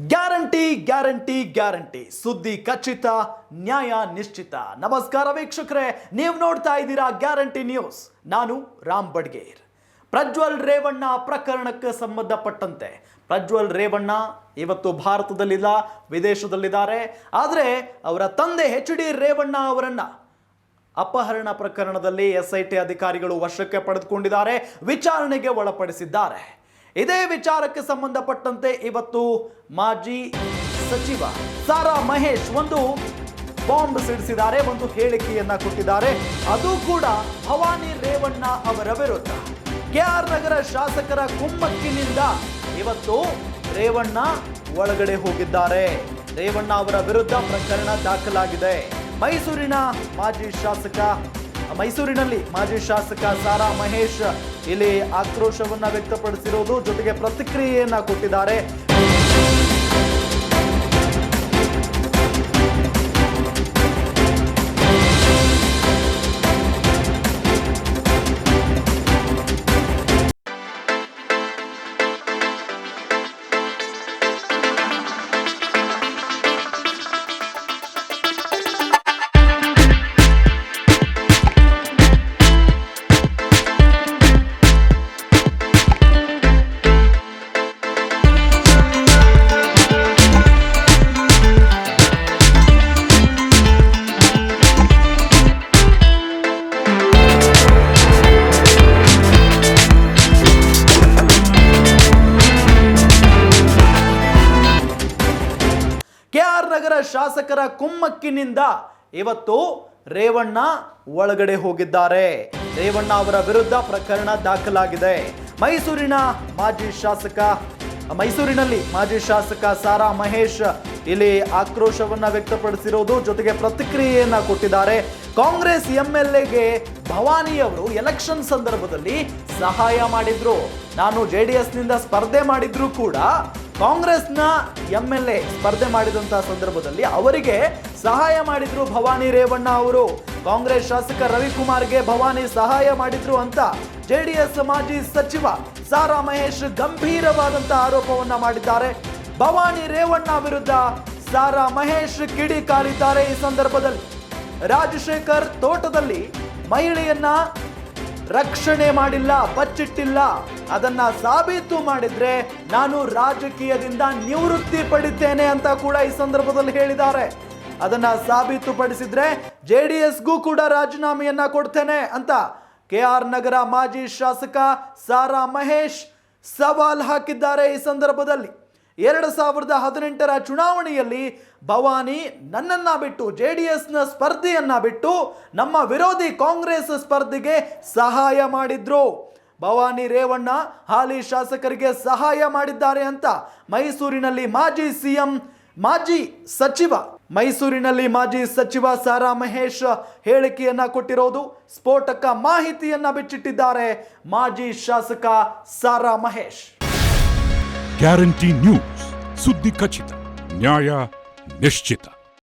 Guarantee guarantee guarantee ಸುದ್ದಿ ಖಚಿತ, ನ್ಯಾಯ ನಿಶ್ಚಿತ. ನಮಸ್ಕಾರ ವೀಕ್ಷಕರೇ, ನೀವು ನೋಡ್ತಾ ಇದ್ದೀರಾ ಗ್ಯಾರಂಟಿ ನ್ಯೂಸ್. ನಾನು ರಾಮ್ ಬಡ್ಗೇರ್. ಪ್ರಜ್ವಲ್ ರೇವಣ್ಣ ಪ್ರಕರಣಕ್ಕೆ ಸಂಬಂಧಪಟ್ಟಂತೆ ಪ್ರಜ್ವಲ್ ರೇವಣ್ಣ ಇವತ್ತು ಭಾರತದಲ್ಲಿಲ್ಲ, ವಿದೇಶದಲ್ಲಿದ್ದಾರೆ. ಆದರೆ ಅವರ ತಂದೆ HD ರೇವಣ್ಣ ಅವರನ್ನ ಅಪಹರಣ ಪ್ರಕರಣದಲ್ಲಿ SIT ಅಧಿಕಾರಿಗಳು ವಶಕ್ಕೆ ಪಡೆದುಕೊಂಡಿದ್ದಾರೆ, ವಿಚಾರಣೆಗೆ ಒಳಪಡಿಸಿದ್ದಾರೆ. ಇದೇ ವಿಚಾರಕ್ಕೆ ಸಂಬಂಧಪಟ್ಟಂತೆ ಇವತ್ತು ಮಾಜಿ ಸಚಿವ ಸಾರಾ ಮಹೇಶ್ ಒಂದು ಬಾಂಬ್ ಸಿಡಿಸಿದ್ದಾರೆ, ಒಂದು ಹೇಳಿಕೆಯನ್ನ ಕೊಟ್ಟಿದ್ದಾರೆ. ಅದು ಕೂಡ ಭವಾನಿ ರೇವಣ್ಣ ಅವರ ವಿರುದ್ಧ. KR ನಗರ ಶಾಸಕರ ಕುಮ್ಮಕ್ಕಿನಿಂದ ಇವತ್ತು ರೇವಣ್ಣ ಒಳಗಡೆ ಹೋಗಿದ್ದಾರೆ. ರೇವಣ್ಣ ಅವರ ವಿರುದ್ಧ ಪ್ರಕರಣ ದಾಖಲಾಗಿದೆ. ಮೈಸೂರಿನಲ್ಲಿ ಮಾಜಿ ಶಾಸಕ ಸಾರಾ ಮಹೇಶ್ ಇಲ್ಲಿ ಆಕ್ರೋಶವನ್ನ ವ್ಯಕ್ತಪಡಿಸಿರೋದು, ಜೊತೆಗೆ ಪ್ರತಿಕ್ರಿಯೆಯನ್ನ ಕೊಟ್ಟಿದ್ದಾರೆ. KR ನಗರ ಶಾಸಕರ ಕುಮ್ಮಕ್ಕಿನಿಂದ ಇವತ್ತು ರೇವಣ್ಣ ಒಳಗಡೆ ಹೋಗಿದ್ದಾರೆ. ರೇವಣ್ಣ ಅವರ ವಿರುದ್ಧ ಪ್ರಕರಣ ದಾಖಲಾಗಿದೆ. ಮೈಸೂರಿನಲ್ಲಿ ಮಾಜಿ ಶಾಸಕ ಸಾರಾ ಮಹೇಶ್ ಇಲ್ಲಿ ಆಕ್ರೋಶವನ್ನ ವ್ಯಕ್ತಪಡಿಸಿರೋದು, ಜೊತೆಗೆ ಪ್ರತಿಕ್ರಿಯೆಯನ್ನ ಕೊಟ್ಟಿದ್ದಾರೆ. ಕಾಂಗ್ರೆಸ್ MLAಗೆ ಭವಾನಿ ಅವರು ಎಲೆಕ್ಷನ್ ಸಂದರ್ಭದಲ್ಲಿ ಸಹಾಯ ಮಾಡಿದ್ರು. ನಾನು JDS ನಿಂದ ಸ್ಪರ್ಧೆ ಮಾಡಿದ್ರು ಕೂಡ ಕಾಂಗ್ರೆಸ್ನ MLA ಸ್ಪರ್ಧೆ ಮಾಡಿದಂತಹ ಸಂದರ್ಭದಲ್ಲಿ ಅವರಿಗೆ ಸಹಾಯ ಮಾಡಿದ್ರು ಭವಾನಿ ರೇವಣ್ಣ ಅವರು. ಕಾಂಗ್ರೆಸ್ ಶಾಸಕ ರವಿಕುಮಾರ್ಗೆ ಭವಾನಿ ಸಹಾಯ ಮಾಡಿದ್ರು ಅಂತ JDS ಮಾಜಿ ಸಚಿವ ಸಾರಾ ಮಹೇಶ್ ಗಂಭೀರವಾದಂತಹ ಆರೋಪವನ್ನ ಮಾಡಿದ್ದಾರೆ. ಭವಾನಿ ರೇವಣ್ಣ ವಿರುದ್ಧ ಸಾರಾ ಮಹೇಶ್ ಕಿಡಿಕಾರಿದ್ದಾರೆ. ಈ ಸಂದರ್ಭದಲ್ಲಿ ರಾಜಶೇಖರ್ ತೋಟದಲ್ಲಿ ಮಹಿಳೆಯನ್ನ ರಕ್ಷಣೆ ಮಾಡಿಲ್ಲ, ಬಚ್ಚಿಟ್ಟಿಲ್ಲ, ಅದನ್ನ ಸಾಬೀತು ಮಾಡಿದ್ರೆ ನಾನು ರಾಜಕೀಯದಿಂದ ನಿವೃತ್ತಿ ಪಡಿತೇನೆ ಅಂತ ಕೂಡ ಈ ಸಂದರ್ಭದಲ್ಲಿ ಹೇಳಿದ್ದಾರೆ. ಅದನ್ನ ಸಾಬೀತುಪಡಿಸಿದ್ರೆ JDSಗೂ ಕೂಡ ರಾಜೀನಾಮೆಯನ್ನ ಕೊಡ್ತೇನೆ ಅಂತ KR ನಗರ ಮಾಜಿ ಶಾಸಕ ಸಾರಾ ಮಹೇಶ್ ಸವಾಲ್ ಹಾಕಿದ್ದಾರೆ. ಈ ಸಂದರ್ಭದಲ್ಲಿ 2018ರ ಚುನಾವಣೆಯಲ್ಲಿ ಭವಾನಿ ನನ್ನನ್ನ ಬಿಟ್ಟು JDSನ ಸ್ಪರ್ಧೆಯನ್ನ ಬಿಟ್ಟು ನಮ್ಮ ವಿರೋಧಿ ಕಾಂಗ್ರೆಸ್ ಸ್ಪರ್ಧೆಗೆ ಸಹಾಯ ಮಾಡಿದ್ರು. ಭವಾನಿ ರೇವಣ್ಣ ಹಾಲಿ ಶಾಸಕರಿಗೆ ಸಹಾಯ ಮಾಡಿದ್ದಾರೆ ಅಂತ ಮೈಸೂರಿನಲ್ಲಿ ಮಾಜಿ ಸಚಿವ ಸಾರಾ ಮಹೇಶ್ ಹೇಳಿಕೆಯನ್ನ ಕೊಟ್ಟಿರೋದು, ಸ್ಫೋಟಕ ಮಾಹಿತಿಯನ್ನ ಬಿಚ್ಚಿಟ್ಟಿದ್ದಾರೆ ಮಾಜಿ ಶಾಸಕ ಸಾರಾ ಮಹೇಶ್. ಗ್ಯಾರಂಟಿ ನ್ಯೂಸ್, ಸುದ್ದಿ ಖಚಿತ, ನ್ಯಾಯ ನಿಶ್ಚಿತ.